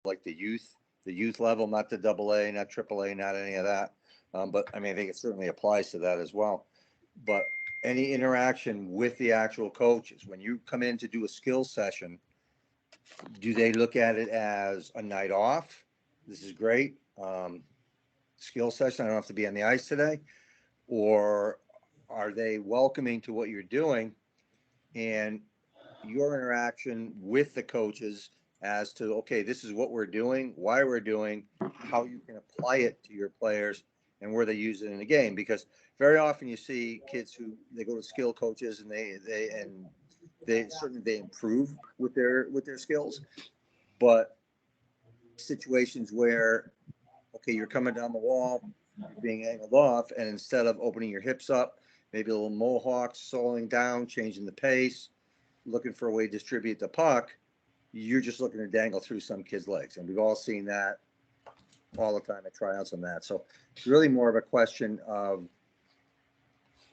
like the youth level, not the AA, not AAA, not any of that. But I mean, I think it certainly applies to that as well. But any interaction with the actual coaches, when you come in to do a skills session, do they look at it as a night off? This is great. Skill session, I don't have to be on the ice today. Or are they welcoming to what you're doing and your interaction with the coaches as to, okay, this is what we're doing, why we're doing, how you can apply it to your players and where they use it in the game? Because very often you see kids who they go to skill coaches and they certainly they improve with their skills, but situations where, okay, you're coming down the wall, you're being angled off, and instead of opening your hips up, maybe a little mohawk, slowing down, changing the pace, looking for a way to distribute the puck, you're just looking to dangle through some kid's legs. And we've all seen that all the time at tryouts on that. So it's really more of a question of,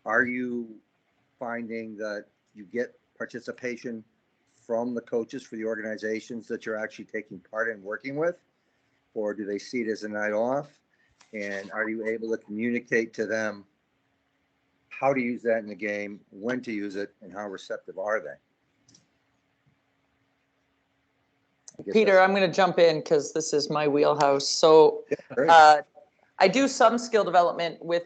are you finding that you get participation from the coaches for the organizations that you're actually taking part in working with? Or do they see it as a night off? And are you able to communicate to them how to use that in the game, when to use it, and how receptive are they? Peter, I'm going to jump in because this is my wheelhouse. So I do some skill development with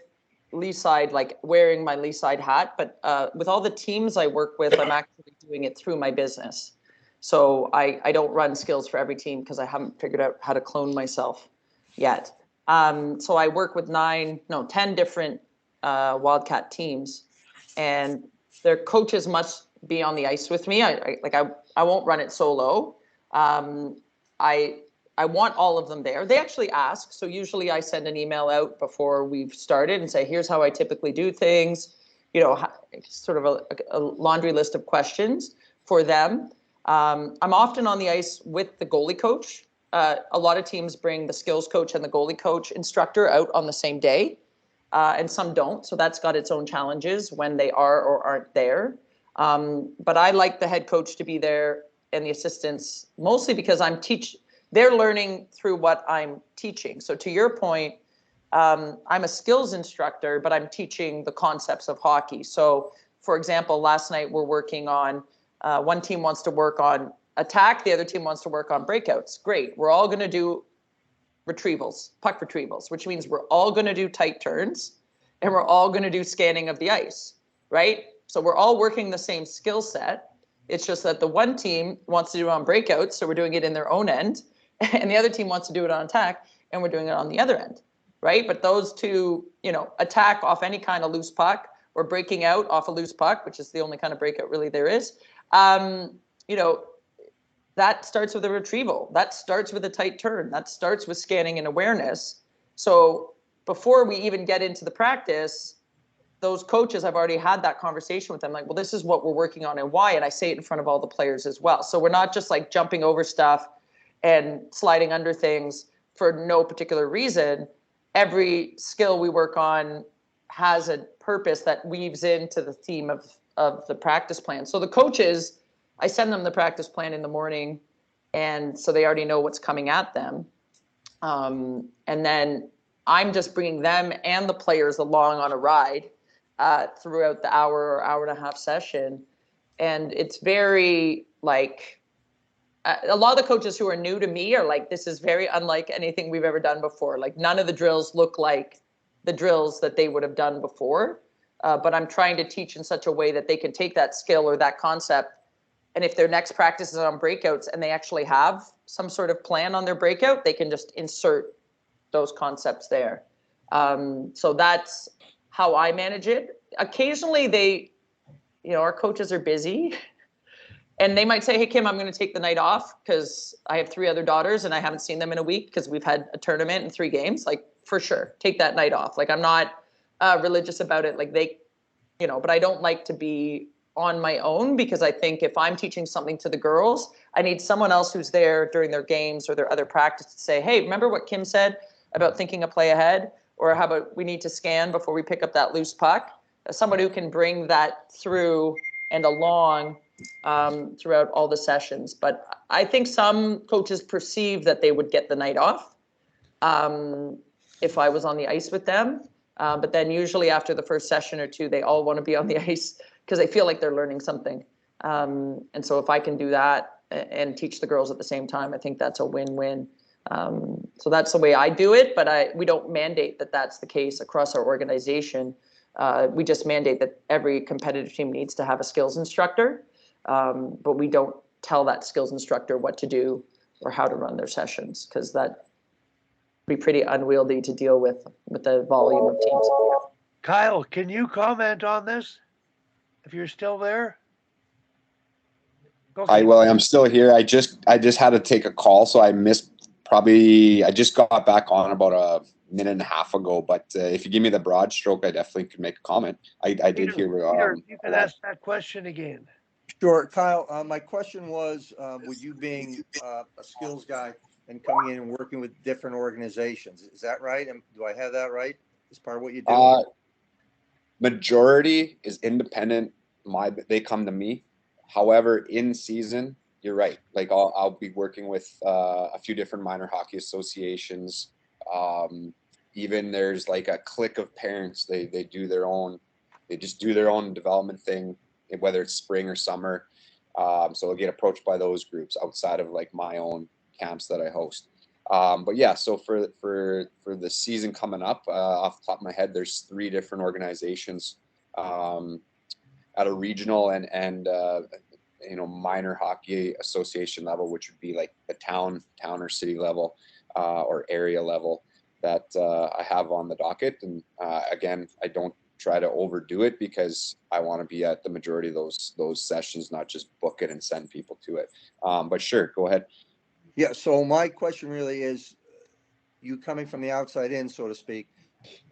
Lee side, like wearing my Lee side hat, but with all the teams I work with, I'm actually doing it through my business. So I don't run skills for every team because I haven't figured out how to clone myself yet. So I work with 10 different Wildcat teams, and their coaches must be on the ice with me. I won't run it solo. I want all of them there. They actually ask. So usually I send an email out before we've started and say, here's how I typically do things, sort of a laundry list of questions for them. I'm often on the ice with the goalie coach. A lot of teams bring the skills coach and the goalie coach instructor out on the same day, and some don't. So that's got its own challenges when they are or aren't there. But I like the head coach to be there and the assistants, mostly because they're learning through what I'm teaching. So to your point, I'm a skills instructor, but I'm teaching the concepts of hockey. So for example, last night we're working on, one team wants to work on attack, the other team wants to work on breakouts. Great. We're all going to do retrievals, puck retrievals, which means we're all going to do tight turns and we're all going to do scanning of the ice, right? So we're all working the same skill set. It's just that the one team wants to do it on breakouts, so we're doing it in their own end, and the other team wants to do it on attack, and we're doing it on the other end, right? But those two, attack off any kind of loose puck or breaking out off a loose puck, which is the only kind of breakout really there is, that starts with a retrieval. That starts with a tight turn. That starts with scanning and awareness. So before we even get into the practice, those coaches, I've already had that conversation with them, like, well, this is what we're working on and why, and I say it in front of all the players as well. So we're not just like jumping over stuff and sliding under things for no particular reason. Every skill we work on has a purpose that weaves into the theme of the practice plan. So the coaches, I send them the practice plan in the morning, and so they already know what's coming at them. And then I'm just bringing them and the players along on a ride throughout the hour or hour and a half session. And it's very a lot of the coaches who are new to me are like, this is very unlike anything we've ever done before. Like none of the drills look like the drills that they would have done before. But I'm trying to teach in such a way that they can take that skill or that concept. And if their next practice is on breakouts and they actually have some sort of plan on their breakout, they can just insert those concepts there. So that's how I manage it. Occasionally our coaches are busy and they might say, hey, Kim, I'm going to take the night off because I have 3 other daughters and I haven't seen them in a week because we've had a tournament and 3 games. Like, for sure, take that night off. Like, I'm not religious about it. Like but I don't like to be on my own because I think if I'm teaching something to the girls, I need someone else who's there during their games or their other practice to say, hey, remember what Kim said about thinking a play ahead? Or how about we need to scan before we pick up that loose puck? Someone who can bring that through and along throughout all the sessions. But I think some coaches perceive that they would get the night off if I was on the ice with them. But then usually after the first session or two, they all want to be on the ice because they feel like they're learning something. And so if I can do that and teach the girls at the same time, I think that's a win-win. So that's the way I do it, but we don't mandate that that's the case across our organization. We just mandate that every competitive team needs to have a skills instructor, but we don't tell that skills instructor what to do or how to run their sessions, because that would be pretty unwieldy to deal with the volume of teams. Kyle, can you comment on this if you're still there? Okay. Hi, Willie. I'm still here. I just had to take a call, so I missed I just got back on about a minute and a half ago. But if you give me the broad stroke, I definitely could make a comment. I did hear. Peter, you can ask that question again. Sure, Kyle. My question was, with you being a skills guy and coming in and working with different organizations, is that right? And do I have that right? As part of what you do? Majority is independent. They come to me. However, in season, you're right. Like I'll be working with a few different minor hockey associations. Even there's like a clique of parents. They do their own. They just do their own development thing, whether it's spring or summer. So I'll get approached by those groups outside of like my own camps that I host. But yeah, so for the season coming up, off the top of my head, there's 3 different organizations at a regional and minor hockey association level, which would be like the town or city level or area level that I have on the docket. And again, I don't try to overdo it because I want to be at the majority of those sessions, not just book it and send people to it. But sure, go ahead. Yeah. So my question really is, you coming from the outside in, so to speak,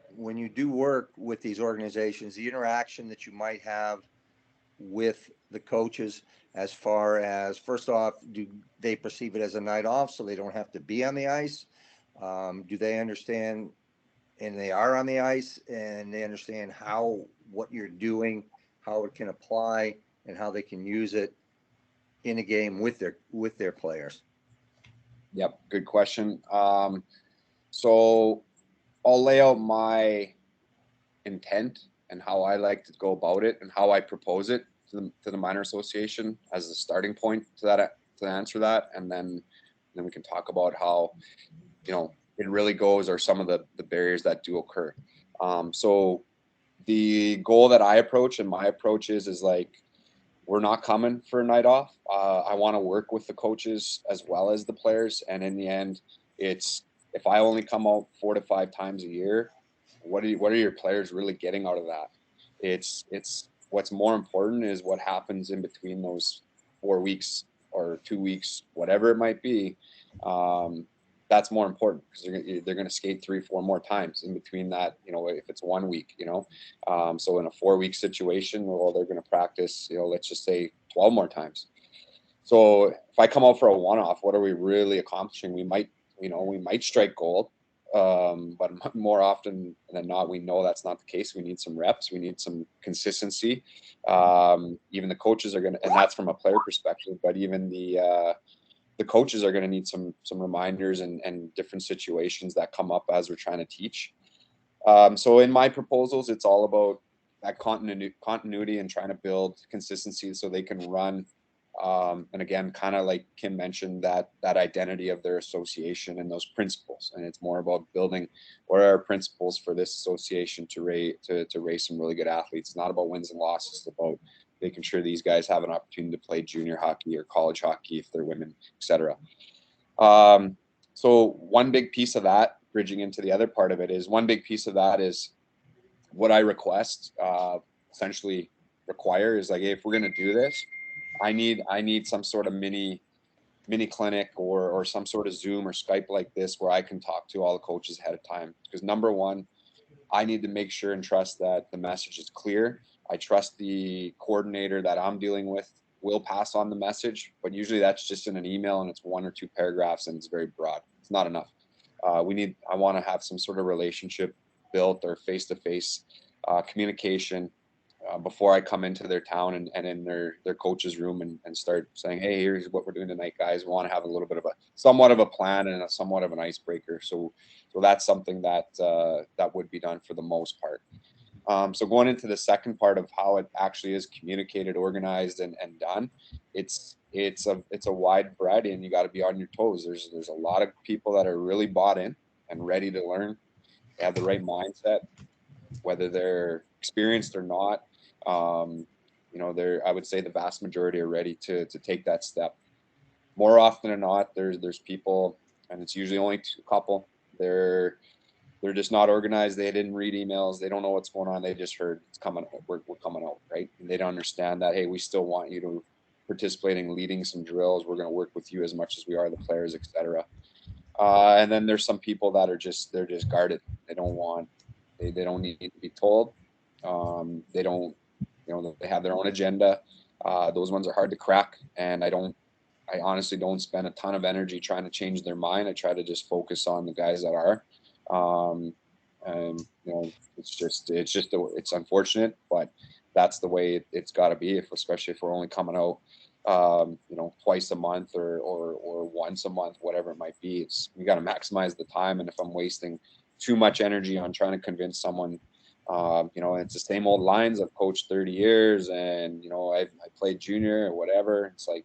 when you do work with these organizations, the interaction that you might have with the coaches, as far as, first off, do they perceive it as a night off so they don't have to be on the ice? Do they understand, and they are on the ice, and they understand what you're doing, how it can apply, and how they can use it in a game with their players? Yep, good question. So I'll lay out my intent and how I like to go about it and how I propose it to the minor association as a starting point to answer that, and then we can talk about how it really goes, or some of the barriers that do occur. So the goal that I approach, and my approach is like, we're not coming for a night off. I want to work with the coaches as well as the players, and in the end, it's, if I only come out 4 to 5 times a year, what are your players really getting out of that? It's what's more important is what happens in between those 4 weeks or 2 weeks, whatever it might be. That's more important, because they're going to skate 3-4 more times in between that. If it's 1 week, so in a 4-week situation, well, they're going to practice, let's just say 12 more times. So if I come out for a one-off, what are we really accomplishing? We might strike gold, but more often than not, we know that's not the case. We need some reps. We need some consistency. Even the coaches are going to, and that's from a player perspective, but even the coaches are going to need some reminders and different situations that come up as we're trying to teach. So in my proposals, it's all about that continuity and trying to build consistency so they can run. And again, kind of like Kim mentioned, that identity of their association and those principles. And it's more about building what are our principles for this association to raise some really good athletes. It's not about wins and losses. It's about making sure these guys have an opportunity to play junior hockey or college hockey if they're women, etc. So one big piece of that, bridging into the other part of it, is what I request, essentially require, is like, hey, if we're going to do this, I need some sort of mini clinic or some sort of Zoom or Skype like this where I can talk to all the coaches ahead of time. Because number one, I need to make sure and trust that the message is clear. I trust the coordinator that I'm dealing with will pass on the message, but usually that's just in an email and it's 1 or 2 paragraphs and it's very broad. It's not enough. I want to have some sort of relationship built, or face-to-face communication before I come into their town and in their coach's room and start saying, hey, here's what we're doing tonight, guys. We want to have a little bit of a somewhat of a plan and somewhat of an icebreaker. So that's something that that would be done for the most part. So going into the second part of how it actually is communicated, organized, and done, it's a wide variety, and you got to be on your toes. There's a lot of people that are really bought in and ready to learn. They have the right mindset, whether they're experienced or not. I would say the vast majority are ready to take that step. More often than not, there's people, and it's usually only a couple. They're just not organized. They didn't read emails. They don't know what's going on. They just heard it's coming. We're coming out, right? And they don't understand that, hey, we still want you to participating, leading some drills. We're going to work with you as much as we are the players, etc. And then there's some people that are they're just guarded. They don't need to be told. They don't, they have their own agenda. Those ones are hard to crack. And I honestly don't spend a ton of energy trying to change their mind. I try to just focus on the guys that are. And it's unfortunate, but that's the way it's got to be, especially if we're only coming out twice a month or once a month, whatever it might be. We got to maximize the time. And if I'm wasting too much energy on trying to convince someone, it's the same old lines. I've coached 30 years and I played junior or whatever. It's like,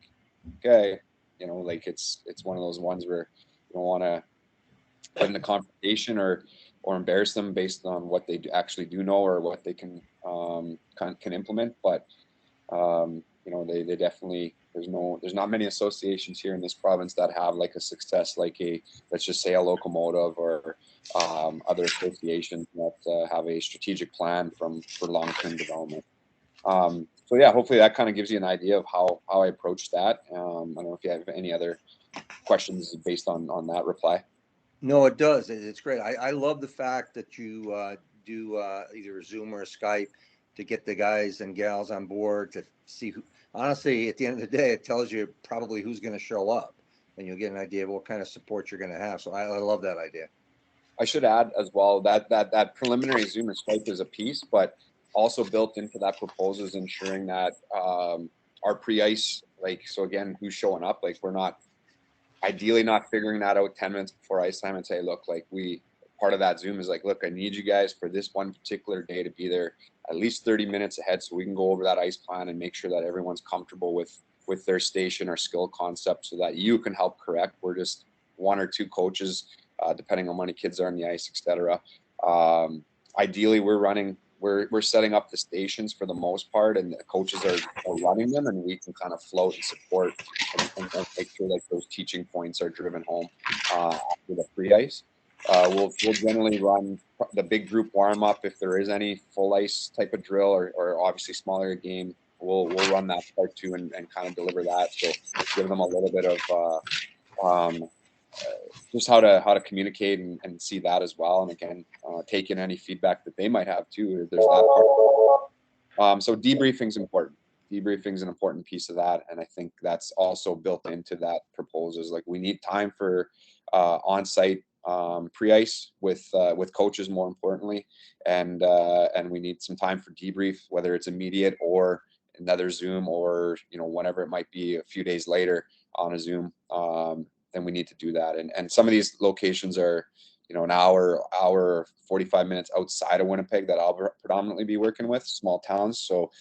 okay, it's one of those ones where you don't want to put in a confrontation or embarrass them based on what they actually do know or what they can implement. But they definitely, there's not many associations here in this province that have like a success like let's just say a Locomotive or other associations that have a strategic plan for long-term development. So yeah, hopefully that kind of gives you an idea of how I approach that. I don't know if you have any other questions based on that reply. No, it does. It's great. I love the fact that you do either a Zoom or a Skype to get the guys and gals on board to see who. Honestly, at the end of the day, it tells you probably who's going to show up, and you'll get an idea of what kind of support you're going to have. So I love that idea. I should add as well that preliminary Zoom and Skype is a piece, but also built into that proposal is ensuring that our pre-ice, so again, who's showing up, we're not ideally not figuring that out 10 minutes before ice time and say, look, part of that Zoom is look, I need you guys for this one particular day to be there at least 30 minutes ahead so we can go over that ice plan and make sure that everyone's comfortable with their station or skill concept so that you can help correct. We're just one or two coaches, depending on how many kids are on the ice, etc. Ideally, we're setting up the stations for the most part, and the coaches are running them, and we can kind of float and support and make sure those teaching points are driven home after the pre-ice. We'll generally run the big group warm up if there is any full ice type of drill or obviously smaller game. We'll run that part too and kind of deliver that. So give them a little bit of just how to communicate and see that as well. And again, take in any feedback that they might have too. There's that part. So debriefing is important. Debriefing is an important piece of that, and I think that's also built into that proposal. Is we need time for on-site pre-ice with coaches, more importantly, and we need some time for debrief, whether it's immediate or another Zoom or whenever it might be a few days later on a Zoom. Then we need to do that. And some of these locations are, an hour, 45 minutes outside of Winnipeg that I'll predominantly be working with, small towns. So,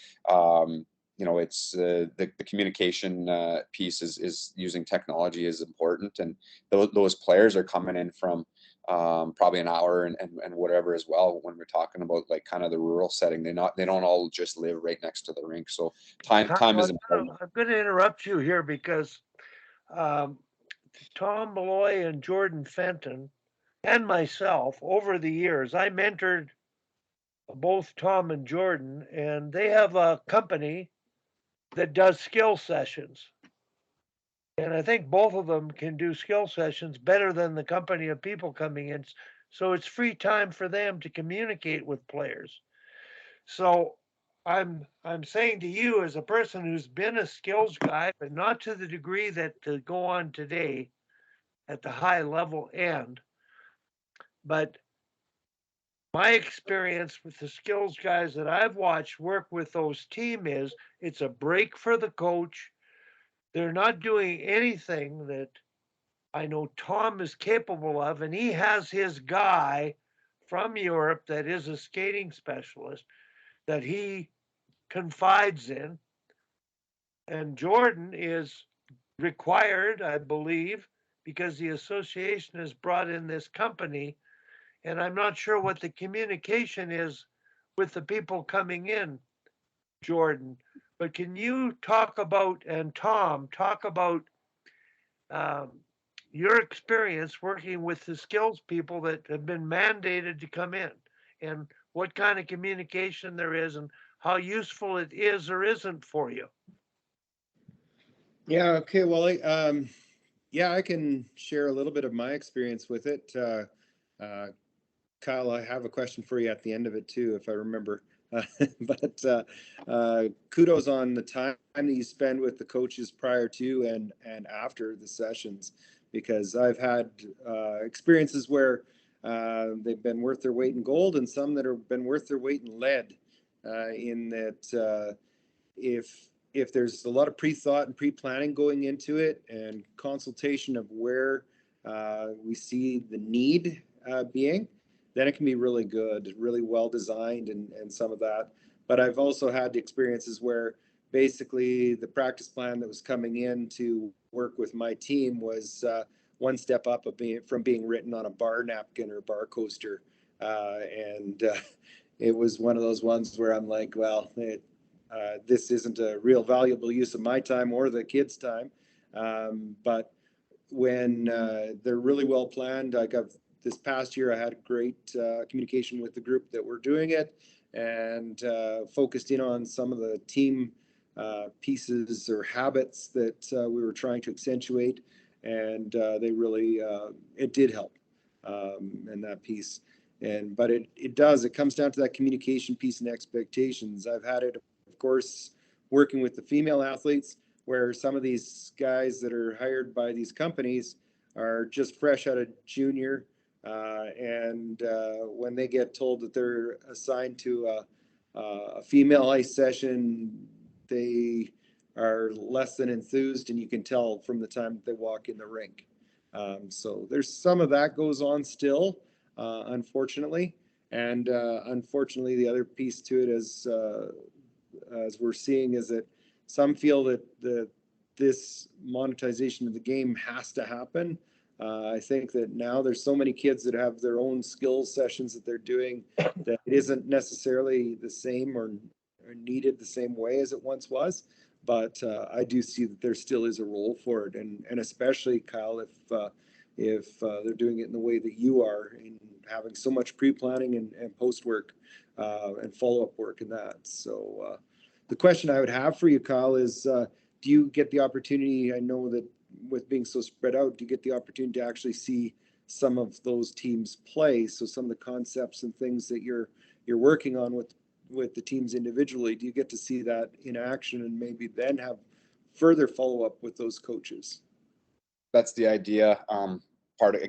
it's the communication piece is using technology is important. And those players are coming in from probably an hour and whatever as well when we're talking about kind of the rural setting. They don't all just live right next to the rink. So time is important. I'm going to interrupt you here because Tom Malloy and Jordan Fenton and myself, over the years, I mentored both Tom and Jordan, and they have a company that does skill sessions. And I think both of them can do skill sessions better than the company of people coming in. So it's free time for them to communicate with players. So I'm saying to you, as a person who's been a skills guy, but not to the degree that to go on today at the high level end, but my experience with the skills guys that I've watched work with those team is it's a break for the coach. They're not doing anything that I know Tom is capable of, and he has his guy from Europe that is a skating specialist that he confides in. And Jordan is required, I believe, because the association has brought in this company. And I'm not sure what the communication is with the people coming in, Jordan. But can you talk about, and Tom, talk about um, your experience working with the skills people that have been mandated to come in, and what kind of communication there is and how useful it is or isn't for you? Yeah, okay. Well, yeah, I can share a little bit of my experience with it. Kyle, I have a question for you at the end of it too, if I remember. But kudos on the time that you spend with the coaches prior to and after the sessions, because I've had experiences where they've been worth their weight in gold, and some that have been worth their weight in lead. In that, if there's a lot of pre-thought and pre-planning going into it, and consultation of where we see the need being, then it can be really good, really well designed, and some of that. But I've also had experiences where basically the practice plan that was coming in to work with my team was one step up of from being written on a bar napkin or bar coaster. And it was one of those ones where I'm like, well, this isn't a real valuable use of my time or the kids' time. But when they're really well planned, like this past year, I had great communication with the group that were doing it, and focused in on some of the team pieces or habits that we were trying to accentuate, and they really it did help in that piece. But it comes down to that communication piece and expectations. I've had it, of course, working with the female athletes, where some of these guys that are hired by these companies are just fresh out of junior. And when they get told that they're assigned to a female ice session, they are less than enthused, and you can tell from the time that they walk in the rink. So there's some of that goes on still, unfortunately. And unfortunately, the other piece to it is, as we're seeing, is that some feel that this monetization of the game has to happen. I think that now there's so many kids that have their own skills sessions that they're doing that it isn't necessarily the same or needed the same way as it once was. But I do see that there still is a role for it, and especially, Kyle, if they're doing it in the way that you are, in having so much pre-planning and post work and follow-up work in that. So the question I would have for you, Kyle, is do you get the opportunity? I know that with being so spread out, do you get the opportunity to actually see some of those teams play? So some of the concepts and things that you're working on with the teams individually, do you get to see that in action and maybe then have further follow up with those coaches? That's the idea. Part of